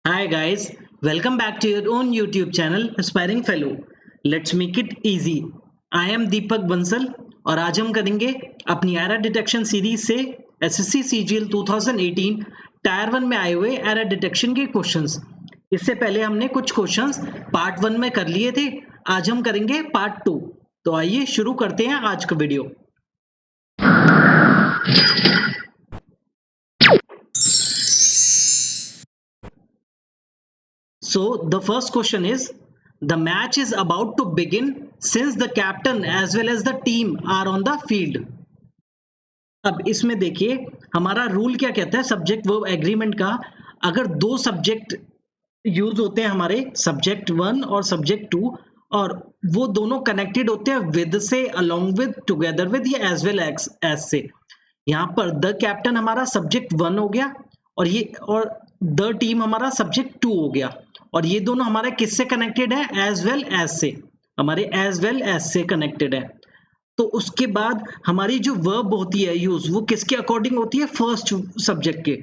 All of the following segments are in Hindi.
Hi guys, welcome back to your own YouTube channel Aspiring Fellow. Let's make it easy. I am Deepak Bansal और आज हम करेंगे अपनी एरर डिटेक्शन सीरीज से एसएससी सीजीएल 2018 टायर 1 में आए हुए एरर डिटेक्शन के क्वेश्चंस। इससे पहले हमने कुछ क्वेश्चंस पार्ट 1 में कर लिए थे, आज हम करेंगे पार्ट 2। तो आइए शुरू करते हैं आज का video. So the first question is, the match is about to begin since the captain as well as the team are on the field. अब इसमें देखिए हमारा रूल क्या कहता है सब्जेक्ट वर्ब एग्रीमेंट का। अगर दो सब्जेक्ट यूज होते हैं हमारे सब्जेक्ट 1 और सब्जेक्ट 2 और वो दोनों कनेक्टेड होते हैं विद से, अलोंग विद, टुगेदर विद या एज वेल एज से। यहाँ पर द कैप्टन हमारा सब्जेक्ट 1 हो गया और द टीम हमारा सब्जेक्ट 2 हो गया और ये दोनों हमारे किससे कनेक्टेड है? एज वेल एज से, हमारे एज वेल एज से कनेक्टेड है। तो उसके बाद हमारी जो वर्ब होती है यूज वो किसके अकॉर्डिंग होती है? फर्स्ट सब्जेक्ट के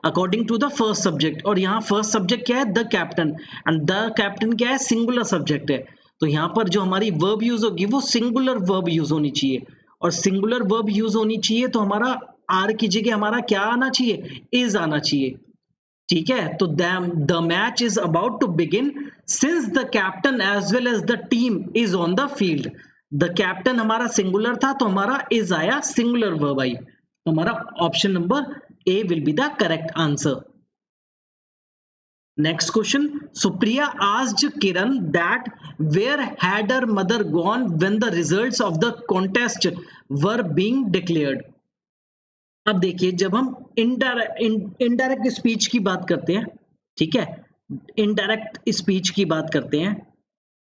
according to the first subject. और यहाँ फर्स्ट सब्जेक्ट क्या है? The captain, and the captain क्या है? सिंगुलर सब्जेक्ट है। तो यहाँ पर जो हमारी वर्ब यूज होगी वो सिंगुलर वर्ब यूज होनी चाहिए और सिंगुलर वर्ब यूज होनी चाहिए तो हमारा आर की जगह हमारा क्या आना चाहिए? इज आना चाहिए। ठीक है, तो the match is about to begin since the captain as well as the team is on the field. The captain हमारा सिंगुलर था तो हमारा इज आया, सिंगुलर वर्ब आई। हमारा option number A will be the correct answer. Next question, Supriya asked Kiran that where had her mother gone when the results of the contest were being declared. अब देखिए जब हम इनडायरेक्ट स्पीच की बात करते हैं, ठीक है, इनडायरेक्ट स्पीच की बात करते हैं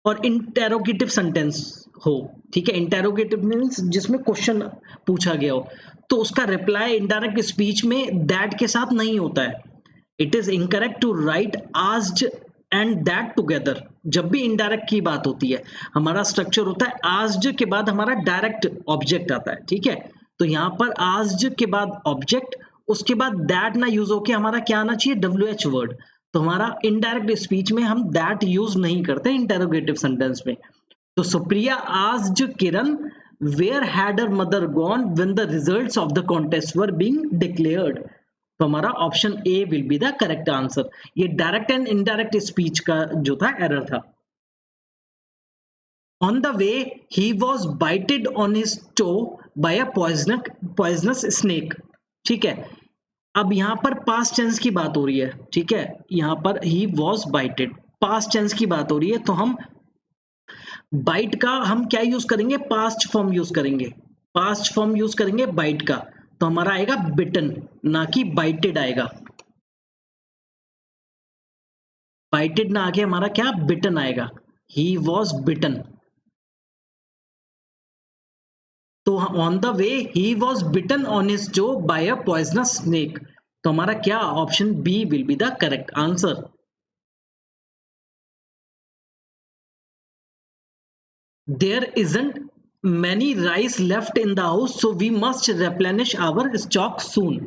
और इंटेरोगेटिव सेंटेंस हो, ठीक है, इंटेरोगेटिव मीन्स जिसमें क्वेश्चन पूछा गया हो, तो उसका रिप्लाई इनडायरेक्ट स्पीच में दैट के साथ नहीं होता है। It is incorrect to write asked and that together. जब भी इनडायरेक्ट की बात होती है हमारा स्ट्रक्चर होता है आस्क्ड के बाद हमारा डायरेक्ट ऑब्जेक्ट आता है, ठीक है। तो यहाँ पर आस्क्ड के बाद ऑब्जेक्ट, उसके बाद दैट ना यूज होके हमारा क्या आना चाहिए? WH word. तो हमारा इनडायरेक्ट स्पीच में हम दैट यूज नहीं करते इंटेरोगेटिव सेंटेंस में। तो Supriya asked Kiran where had her mother gone when the results of the contest were being declared. तो हमारा option A will be the correct answer. ये डायरेक्ट एंड इनडायरेक्ट स्पीच का जो था एरर था। On the way, he was bited on his toe by a poisonous snake. ठीक है, अब यहाँ पर पास्ट टेंस की बात हो रही है, ठीक है, यहाँ पर he was bited, past tense की बात हो रही है तो हम बाइट का हम क्या यूज करेंगे? पास्ट फॉर्म यूज करेंगे, पास्ट फॉर्म यूज करेंगे बाइट का। तो हमारा आएगा बिटन, ना कि बाइटेड आएगा। बाइटेड ना आके हमारा क्या? बिटन आएगा। He was bitten. तो on the way he was bitten on his toe by a poisonous snake. तो हमारा क्या? Option B will be the correct answer. There isn't many rice left in the house so we must replenish our stock soon.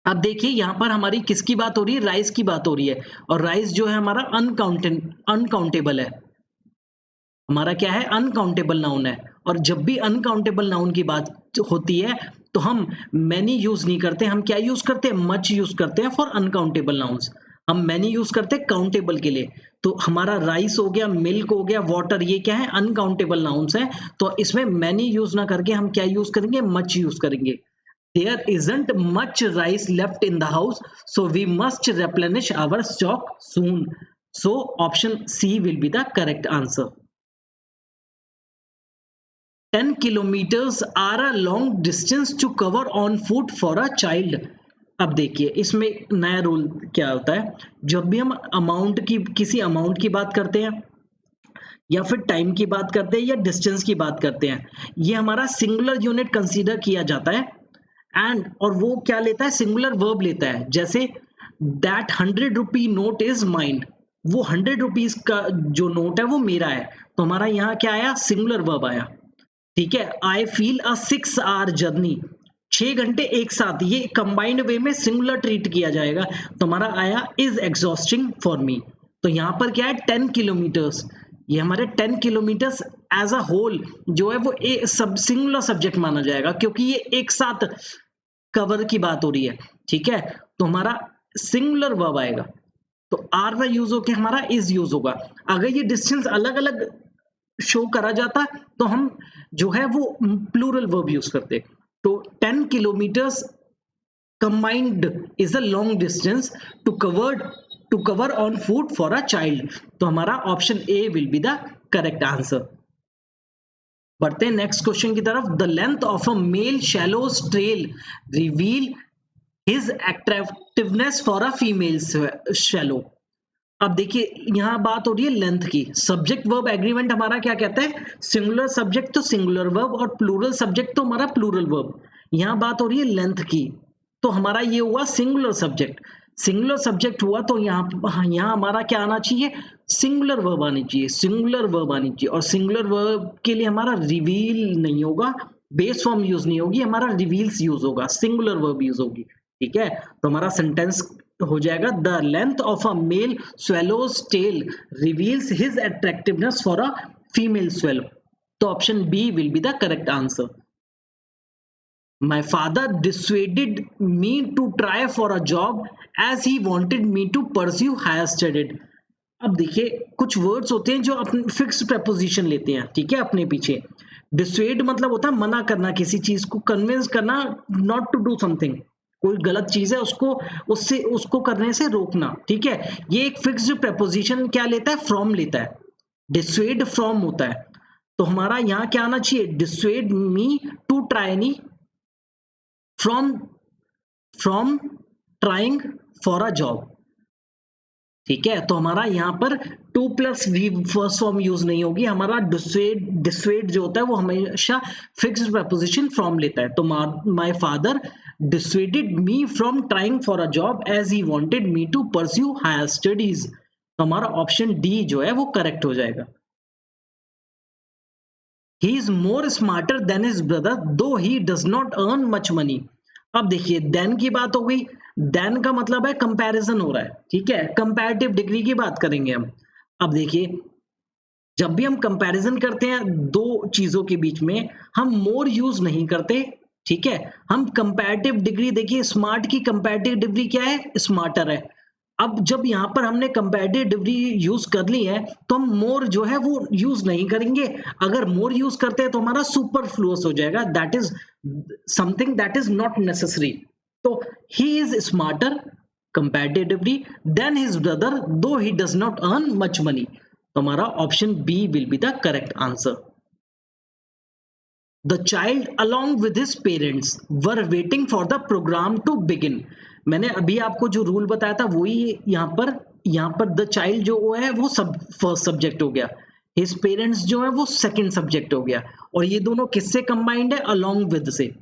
अब देखिए यहाँ पर हमारी किसकी बात हो रही है? राइस की बात हो रही है और राइस जो है हमारा अनकाउंटेबल है, हमारा क्या है? अनकाउंटेबल नाउन है। और जब भी अनकाउंटेबल नाउन की बात होती है तो हम मैनी यूज नहीं करते, हम क्या यूज करते हैं? मच यूज करते हैं फॉर अनकाउंटेबल नाउन्स। हम मैनी यूज करते हैं काउंटेबल के लिए। तो हमारा राइस हो गया, मिल्क हो गया, वाटर, ये क्या है? अनकाउंटेबल नाउन्स है। तो इसमें मैनी यूज ना करके हम क्या यूज करेंगे? मच यूज करेंगे। There isn't much rice left in the house, so we must replenish our stock soon. So option C will be the correct answer. 10 kilometers are a long distance to cover on foot for a child. अब देखिए इसमें नया रूल क्या होता है? जब भी हम अमाउंट की, किसी अमाउंट की बात करते हैं या फिर टाइम की बात करते हैं या डिस्टेंस की बात करते हैं, ये हमारा सिंगुलर यूनिट कंसीडर किया जाता है। एंड और वो क्या लेता है? सिंगुलर वर्ब लेता है। जैसे that 100 rupee note is mind, वो 100 रुपीज का जो नोट है वो मेरा है। तो हमारा यहाँ क्या आया? सिंगुलर वर्ब आया। ठीक है, I feel a 6 hour journey, 6 घंटे एक साथ, ये कंबाइंड वे में सिंगुलर ट्रीट किया जाएगा। तो हमारा आया इज एग्जॉस्टिंग फॉर मी। तो यहाँ पर क्या है 10 किलोमीटर्स, ये हमारे 10 किलोमीटर्स एज अ होल जो है वो सब सिंगुलर सब्जेक्ट माना जाएगा, क्योंकि ये एक साथ कवर की बात हो रही है, ठीक है। तो हमारा सिंगुलर वर्ब आएगा, तो आर का यूज होके हमारा इज यूज होगा। अगर ये डिस्टेंस अलग अलग शो करा जाता तो हम जो है वो प्लूरल वर्ब यूज करते। तो 10 kilometres combined is a long distance to cover on foot for a child। तो हमारा option A will be the correct answer. बढ़ते हैं नेक्स्ट क्वेश्चन की तरफ। The length of a male swallow's tail reveal his attractiveness for a female swallow. अब देखिए यहाँ बात हो रही है लेंथ की। सब्जेक्ट वर्ब एग्रीमेंट हमारा क्या कहता है, सिंगुलर सब्जेक्ट तो सिंगुलर वर्ब और प्लूरल सब्जेक्ट तो हमारा प्लूरल वर्ब। यहाँ बात हो रही है लेंथ की, तो हमारा ये हुआ सिंगुलर सब्जेक्ट। सिंगुलर सब्जेक्ट हुआ तो यहाँ हमारा क्या आना चाहिए, सिंगुलर वर्ब आनी चाहिए, सिंगुलर वर्ब आनी चाहिए। और सिंगुलर वर्ब के लिए हमारा रिवील नहीं होगा, बेस फॉर्म यूज नहीं होगी, हमारा रिवील्स यूज होगा, सिंगुलर वर्ब यूज होगी, ठीक है। तो हमारा सेंटेंस हो जाएगा the length of a male swallow's tail reveals his attractiveness for a female swallow. तो option B will be the correct answer. My father dissuaded me to try for a job as he wanted me to pursue higher studies। अब देखिए कुछ वर्ड्स होते हैं जो अपने फिक्स प्रपोजिशन लेते हैं, ठीक है, अपने पीछे। डिस्वेड मतलब होता है मना करना किसी चीज को, कन्विंस करना नॉट टू डू समथिंग, कोई गलत चीज है उसको करने से रोकना, ठीक है। ये एक फिक्स्ड प्रपोजिशन क्या लेता है, फ्रॉम लेता है, डिस्वेड फ्रॉम होता है। तो हमारा यहाँ क्या आना चाहिए, डिस्वेड मी टू ट्राई, नहीं from trying for a job, ठीक है। तो हमारा यहाँ पर to plus V first form use नहीं होगी, हमारा डिस्वेड जो होता है वो हमेशा फिक्स्ड प्रपोजिशन फ्रॉम लेता है। तो my father dissuaded me from trying for a job as he wanted me to pursue higher studies. तो हमारा ऑप्शन डी जो है वो करेक्ट हो जाएगा। He is more smarter than his brother though he does not earn much money। अब देखिए देन की बात हो गई, देन का मतलब है कंपैरिजन हो रहा है, ठीक है, कंपैरेटिव डिग्री की बात करेंगे हम। अब देखिए जब भी हम कंपैरिजन करते हैं दो चीजों के बीच में, हम मोर यूज नहीं करते, ठीक है। हम कंपैरेटिव डिग्री, देखिए स्मार्ट की कंपैरेटिव डिग्री क्या है, स्मार्टर है। अब जब यहाँ पर हमने कंपैरेटिव डिग्री यूज कर ली है तो हम मोर जो है वो यूज नहीं करेंगे। अगर मोर यूज करते हैं तो हमारा सुपरफ्लुअस हो जाएगा, that is something that is not necessary. तो he is smarter comparatively than his brother though he does not earn much money. तो हमारा option B will be the correct answer. The child along with his parents were waiting for the program to begin। मैंने अभी आपको जो रूल बताया था वही यहाँ पर द चाइल्ड जो है वो फर्स्ट सब्जेक्ट हो गया, हिज पेरेंट्स जो है वो सेकंड सब्जेक्ट हो गया, और ये दोनों किससे कंबाइंड है, अलोंग विद से।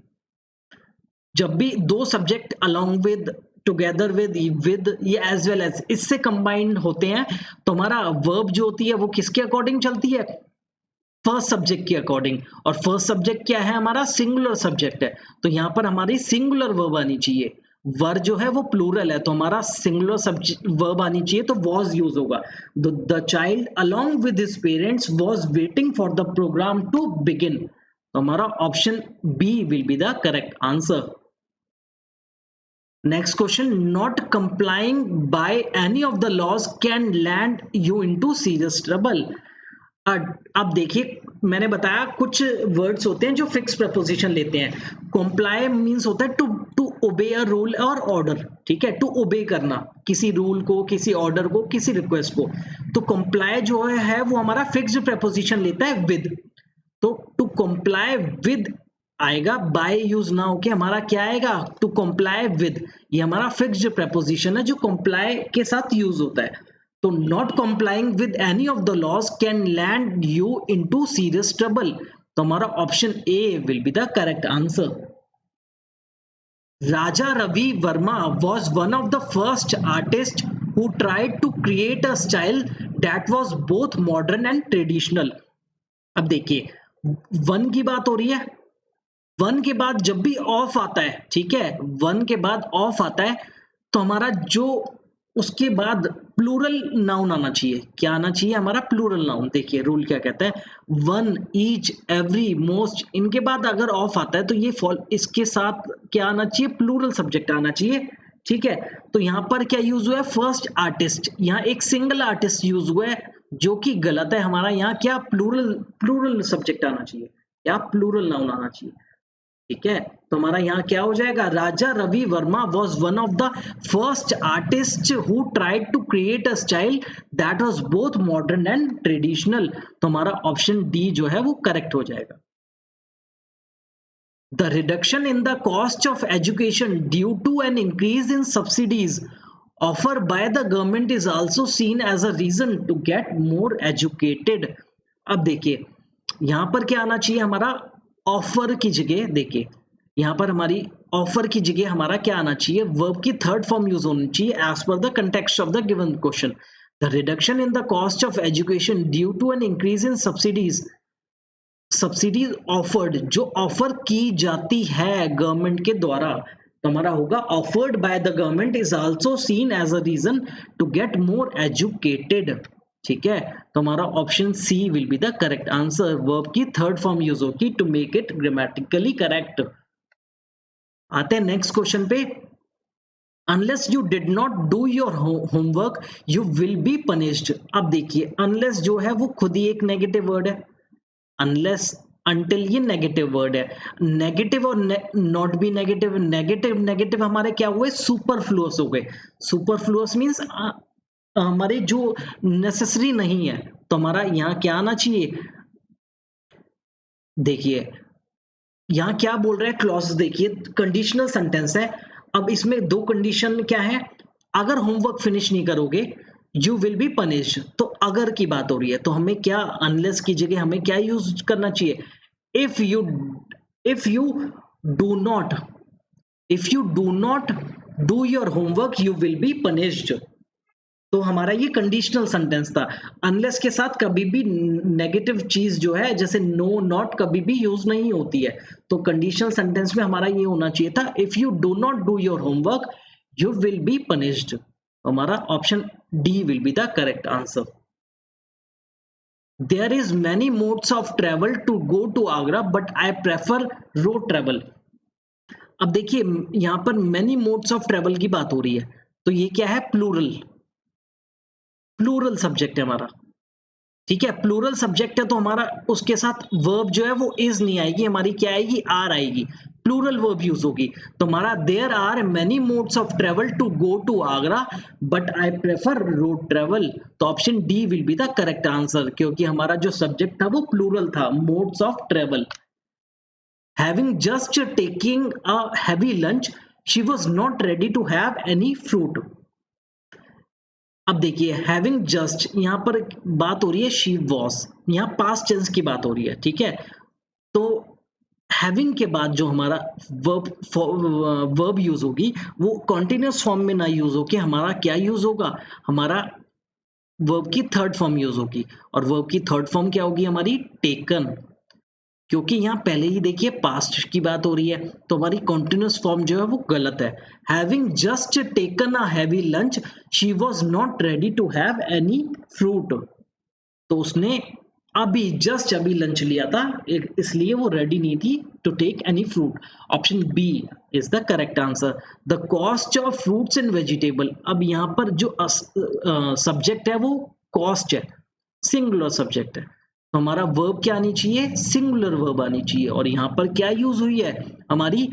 जब भी दो subject along with, together with ये एज वेल एज इससे कंबाइंड होते हैं तो हमारा वर्ब जो होती है वो किसके अकॉर्डिंग चलती है, फर्स्ट सब्जेक्ट के अकॉर्डिंग। और फर्स्ट सब्जेक्ट क्या है हमारा, सिंगुलर सब्जेक्ट है, तो यहाँ पर हमारी सिंगुलर वर्ब आनी चाहिए। वर जो है वो प्लूरल है तो हमारा सिंगुलर सब्जेक्ट वर्ब आनी चाहिए, तो वॉज यूज होगा। The child along with his parents was waiting for the programme to begin. तो हमारा option B will be the correct answer. Next question, not complying by any of the laws can land you into serious trouble. अब देखिए मैंने बताया कुछ वर्ड्स होते हैं जो फिक्स प्रपोजिशन लेते हैं। कॉम्प्लाई मींस होता है टू ओबे अ रूल और ऑर्डर, ठीक है, टू ओबे करना किसी रूल को, किसी ऑर्डर को, किसी रिक्वेस्ट को। तो कॉम्प्लाई जो है वो हमारा फिक्स्ड प्रपोजिशन लेता है विद। तो टू कॉम्प्लाई विद आएगा, बाय यूज ना होके हमारा क्या आएगा, टू कॉम्प्लाई विद। ये हमारा फिक्स्ड प्रपोजिशन है जो कॉम्प्लाई के साथ यूज होता है। तो not complying with any of the laws can land you into serious trouble. तो हमारा option A will be the correct answer. Raja Ravi Varma was one of the first artists who tried to create a style that was both modern and traditional। अब देखिए वन की बात हो रही है, वन के बाद जब भी ऑफ आता है, ठीक है, वन के बाद ऑफ आता है तो हमारा जो उसके बाद प्लूरल नाउन आना चाहिए। क्या आना चाहिए? हमारा प्लूरल नाउन। देखिए रूल क्या कहता है, वन, ईच, एवरी, मोस्ट, इनके बाद अगर ऑफ आता है तो ये इसके साथ क्या आना चाहिए? प्लूरल सब्जेक्ट आना चाहिए। ठीक है, तो यहाँ पर क्या यूज हुआ है? फर्स्ट आर्टिस्ट, यहाँ एक सिंगल आर्टिस्ट यूज हुआ है जो कि गलत है। हमारा यहाँ क्या प्लूरल प्लूरल सब्जेक्ट आना चाहिए या प्लूरल नाउन आना चाहिए। ठीक है, तो हमारा यहाँ क्या हो जाएगा? Raja Ravi Varma was one of the first artist who tried to create a style that was both modern and traditional. तो हमारा ऑप्शन डी जो है वो करेक्ट हो जाएगा। The reduction in the cost of education due to an increase in subsidies offered by the government is also seen as a reason to get more educated। अब देखिए यहाँ पर क्या आना चाहिए? हमारा ऑफर की जगह, देखिए यहाँ पर हमारी ऑफर की जगह हमारा क्या आना चाहिए? वर्ब की थर्ड फॉर्म यूज होनी चाहिए as per the context of the given question. The reduction in the cost of education due to an increase in subsidies, subsidies offered, जो ऑफर की जाती है गवर्नमेंट के द्वारा, तो हमारा होगा offered by the government is also seen as a reason to get more educated. ठीक है, तो हमारा option C will be the correct answer. Verb की थर्ड फॉर्म यूज होगी to make it grammatically correct. आते हैं नेक्स्ट क्वेश्चन पे। Unless you did not do your homework you will be punished. अब देखिए अनलेस जो है वो खुद ही एक नेगेटिव वर्ड है। अनलेस, अंटिल ये नेगेटिव वर्ड है। नेगेटिव और नॉट भी नेगेटिव, नेगेटिव नेगेटिव हमारे क्या हुए? सुपरफ्लुअस हो गए। सुपरफ्लुअस मींस हमारे जो नेसेसरी नहीं है। तो हमारा यहाँ क्या आना चाहिए? देखिए यहाँ क्या बोल रहे हैं क्लॉज, देखिए कंडीशनल सेंटेंस है। अब इसमें दो कंडीशन क्या है? अगर होमवर्क फिनिश नहीं करोगे यू विल बी पनिश, तो अगर की बात हो रही है तो हमें क्या, अनलेस की जगह हमें क्या यूज करना चाहिए? If you do not if you do not do your homework you will be punished. तो हमारा ये कंडीशनल सेंटेंस था। अनलेस के साथ कभी भी नेगेटिव चीज जो है जैसे नो, नॉट कभी भी यूज नहीं होती है। तो कंडीशनल सेंटेंस में हमारा ये होना चाहिए था, if you do not do your homework you will be punished. हमारा option D will be the correct answer. There is many modes of travel to go to Agra but I prefer road travel. अब देखिए यहाँ पर मैनी मोड्स ऑफ ट्रेवल की बात हो रही है, तो ये क्या है? प्लूरल, प्लूरल सब्जेक्ट है हमारा। ठीक है, प्लूरल सब्जेक्ट है तो हमारा उसके साथ वर्ब जो है वो इज नहीं आएगी, हमारी क्या आएगी? आर आएगी। प्लूरल वर्ब यूज होगी। तो हमारा there are many modes of travel to go to Agra but I prefer road travel. तो option D will be the correct answer, क्योंकि हमारा जो सब्जेक्ट था वो प्लूरल था, modes of travel. Having just taking a heavy lunch she was not ready to have any fruit. अब देखिए हैविंग जस्ट, यहाँ पर बात हो रही है शी वॉज, यहाँ पास्ट टेंस की बात हो रही है। ठीक है, तो हैविंग के बाद जो हमारा वर्ब यूज होगी वो कॉन्टिन्यूस फॉर्म में ना यूज हो के हमारा क्या यूज होगा? हमारा वर्ब की थर्ड फॉर्म यूज होगी। और वर्ब की थर्ड फॉर्म क्या होगी? हमारी टेकन, क्योंकि यहाँ पहले ही देखिए पास्ट की बात हो रही है तो हमारी कॉन्टिन्यूस फॉर्म जो है वो गलत है। Having just taken a heavy lunch she was not ready to have any fruit. तो उसने अभी जस्ट अभी लंच लिया था, इसलिए वो रेडी नहीं थी to take any fruit. Option B is the correct answer. The cost of fruits and vegetable. अब यहाँ पर जो सब्जेक्ट है वो कॉस्ट है, सिंगुलर सब्जेक्ट है, तो हमारा वर्ब क्या आनी चाहिए? सिंगुलर वर्ब आनी चाहिए। और यहाँ पर क्या यूज हुई है? हमारी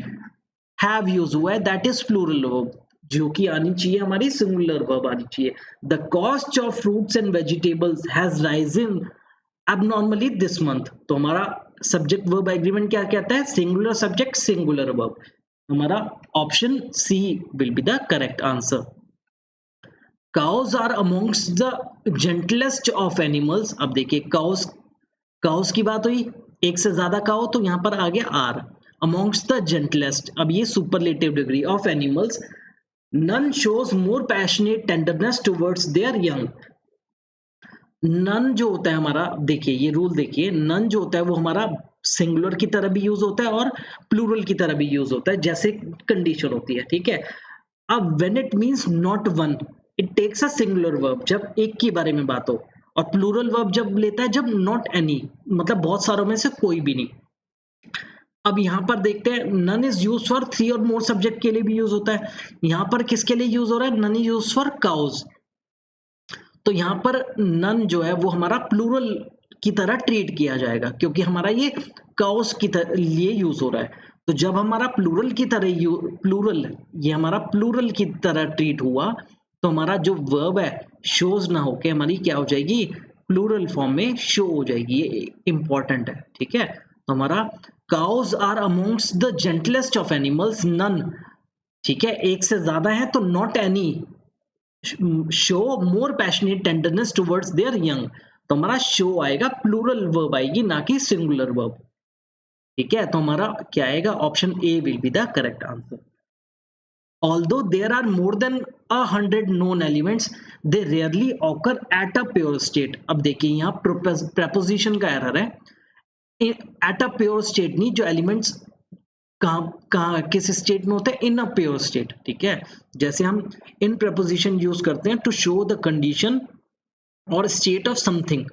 हैव यूज हुआ है, दैट इज प्लूरल वर्ब, जो कि आनी चाहिए हमारी सिंगुलर वर्ब आनी चाहिए। The cost of fruits and vegetables has risen abnormally this month. तो हमारा सब्जेक्ट वर्ब एग्रीमेंट क्या कहता है? Singular subject singular verb. हमारा option C will be the correct answer. Cows are amongst the gentlest of animals. अब देखिए काउस की बात हुई, एक से ज्यादा काउ, तो यहाँ पर आ गया आर। अमोंग्स्ट द जेंटलेस्ट, अब ये superlative degree of animals. None shows more passionate tenderness towards their young. None जो होता है हमारा, देखिए ये रूल देखिए, नन जो होता है वो हमारा सिंगुलर की तरह भी यूज होता है और प्लूरल की तरह भी यूज होता है, जैसे कंडीशन होती है, ठीक है। अब when it means not one, it takes a singular verb, जब एक के बारे में बात हो, और प्लूरल वर्ब जब लेता है जब नॉट एनी, मतलब बहुत सारों में से कोई भी नहीं। अब यहाँ पर देखते हैं, नन इज यूज फॉर 3 और मोर सब्जेक्ट के लिए भी यूज होता है। यहाँ पर किसके लिए यूज हो रहा है? None is use for cows. तो यहाँ पर नन जो है वो हमारा प्लूरल की तरह ट्रीट किया जाएगा, क्योंकि हमारा ये काउस की लिए यूज हो रहा है। तो जब हमारा प्लूरल की तरह प्लूरल, ये हमारा प्लूरल की तरह ट्रीट हुआ, तो हमारा जो वर्ब है शोज ना होके हमारी क्या हो जाएगी? प्लूरल फॉर्म में शो हो जाएगी। ये इंपॉर्टेंट है, ठीक है। तो हमारा cows are amongst the gentlest of animals, none, ठीक है, एक से ज्यादा है तो not any show more passionate tenderness towards their young. तो हमारा शो आएगा, प्लूरल वर्ब आएगी, ना कि सिंगुलर वर्ब, ठीक है। तो हमारा क्या आएगा? Option A will be the correct answer. Although there are more than 100 known elements, they rarely occur at a pure state. अब देखिए यहाँ preposition का error है, at a pure state नहीं, जो elements कहाँ किस स्टेट में होते हैं? इन अ प्योर स्टेट, ठीक है। जैसे हम इन प्रपोजिशन यूज करते हैं टू शो द कंडीशन और स्टेट ऑफ समथिंग,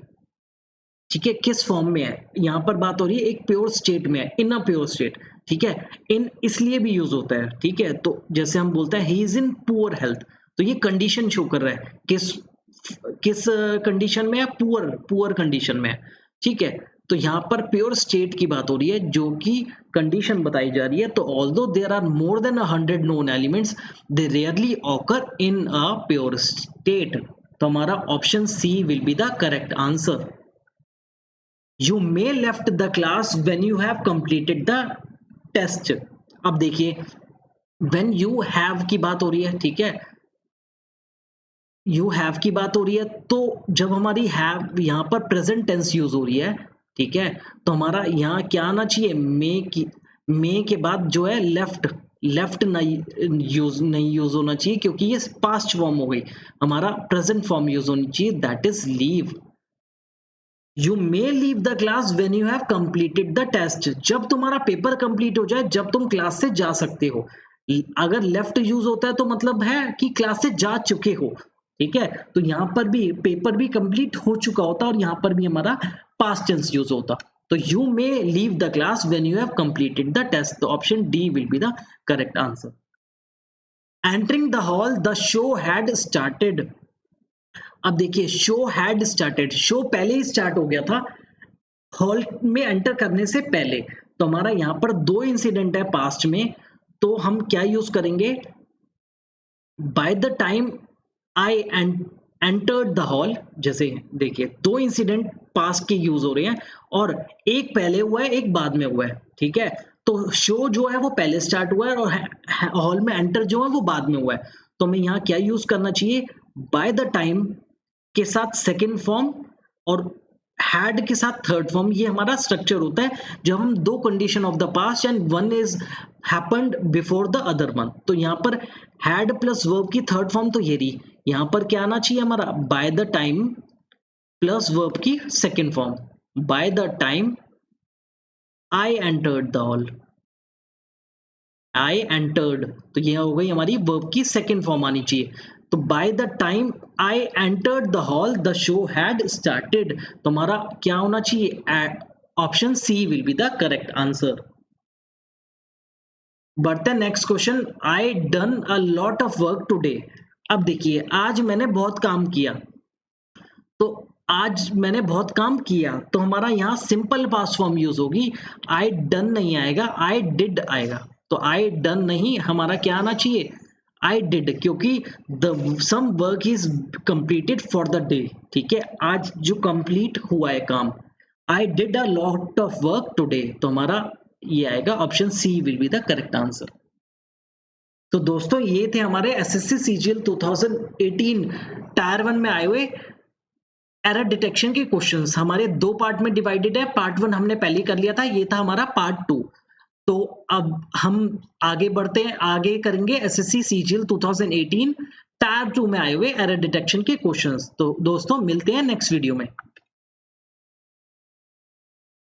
ठीक है, किस फॉर्म में है। यहाँ पर बात हो रही है एक प्योर स्टेट में है, इन अ प्योर स्टेट, ठीक है। इन इसलिए भी यूज होता है, ठीक है। तो जैसे हम बोलते हैं he is in poor health, तो ये कंडीशन शो कर रहा है किस किस कंडीशन में है? पुअर कंडीशन में है, ठीक है। तो यहाँ पर प्योर स्टेट की बात हो रही है, जो कि कंडीशन बताई जा रही है। तो although there are more than 100 known elements, they rarely occur in a pure state. तो हमारा option C will be the correct answer. You may left the class when you have completed the test. अब देखिए, व्हेन यू हैव की बात हो रही है, ठीक है, यू हैव की बात हो रही है, तो जब हमारी हैव यहाँ पर प्रेजेंट टेंस यूज हो रही है, ठीक है, तो हमारा यहाँ क्या आना चाहिए? मे के बाद जो है लेफ्ट नहीं यूज होना चाहिए, क्योंकि ये पास्ट फॉर्म हो गई। हमारा प्रेजेंट फॉर्म यूज होनी चाहिए, that is leave. You may leave the class when you have completed the test. जब तुम्हारा पेपर कंप्लीट हो जाए, जब तुम क्लास से जा सकते हो। अगर लेफ्ट यूज होता है तो मतलब है कि क्लास से जा चुके हो, ठीक है। तो यहाँ पर भी पेपर भी कंप्लीट हो चुका होता और यहाँ पर भी हमारा पास्ट टेंस यूज होता। तो you may leave the class when you have completed the test. तो option D will be the correct answer. Entering the hall the show had started. अब देखिए, शो हैड स्टार्टेड, शो पहले ही स्टार्ट हो गया था हॉल में एंटर करने से पहले। तो हमारा यहाँ पर दो इंसिडेंट है पास्ट में, तो हम क्या यूज करेंगे? Bye the time I entered the hall. जैसे देखिए, दो इंसिडेंट पास्ट के यूज हो रहे हैं और एक पहले हुआ है, एक बाद में हुआ है, ठीक है। तो शो जो है वो पहले स्टार्ट हुआ है और हॉल में एंटर जो है वो बाद में हुआ है। तो हमें यहाँ क्या यूज करना चाहिए? बाय द टाइम के साथ सेकेंड फॉर्म और हैड के साथ थर्ड फॉर्म। ये हमारा स्ट्रक्चर होता है जब हम दो condition of the past and one is happened before the other one. तो यहाँ पर हैड प्लस वर्ब की थर्ड फॉर्म तो ये रही। यहाँ पर क्या आना चाहिए हमारा? By the time plus verb की second form, by the time I entered the hall, I entered, तो यह हो गई हमारी वर्ब की सेकेंड फॉर्म आनी चाहिए। तो by the time I entered the hall the show had started. तो हमारा क्या होना चाहिए? Option C will be the correct answer. बढ़ते हैं next question. I done a lot of work today. अब देखिए, आज मैंने बहुत काम किया, तो आज मैंने बहुत काम किया, तो हमारा यहाँ सिंपल पास्ट फॉर्म यूज होगी। आई डन नहीं आएगा, आई डिड आएगा। तो आई डन नहीं, हमारा क्या आना चाहिए? आई डिड, क्योंकि the some work is completed for the day, ठीक है, आज जो कंप्लीट हुआ है काम। I did a lot of work today, तो हमारा ये आएगा option C will be the correct answer. तो दोस्तों, ये थे हमारे एसएससी सीजीएल 2018 टायर 1 में आए हुए एरर डिटेक्शन के क्वेश्चंस। हमारे दो पार्ट में डिवाइडेड है। पार्ट 1 हमने पहले कर लिया था, ये था हमारा पार्ट 2। तो अब हम आगे बढ़ते हैं, आगे करेंगे एसएससी सीजीएल 2018 टायर 2 में आए हुए एरर डिटेक्शन के क्वेश्चंस। तो दोस्तों, मिलते हैं नेक्स्ट वीडियो में।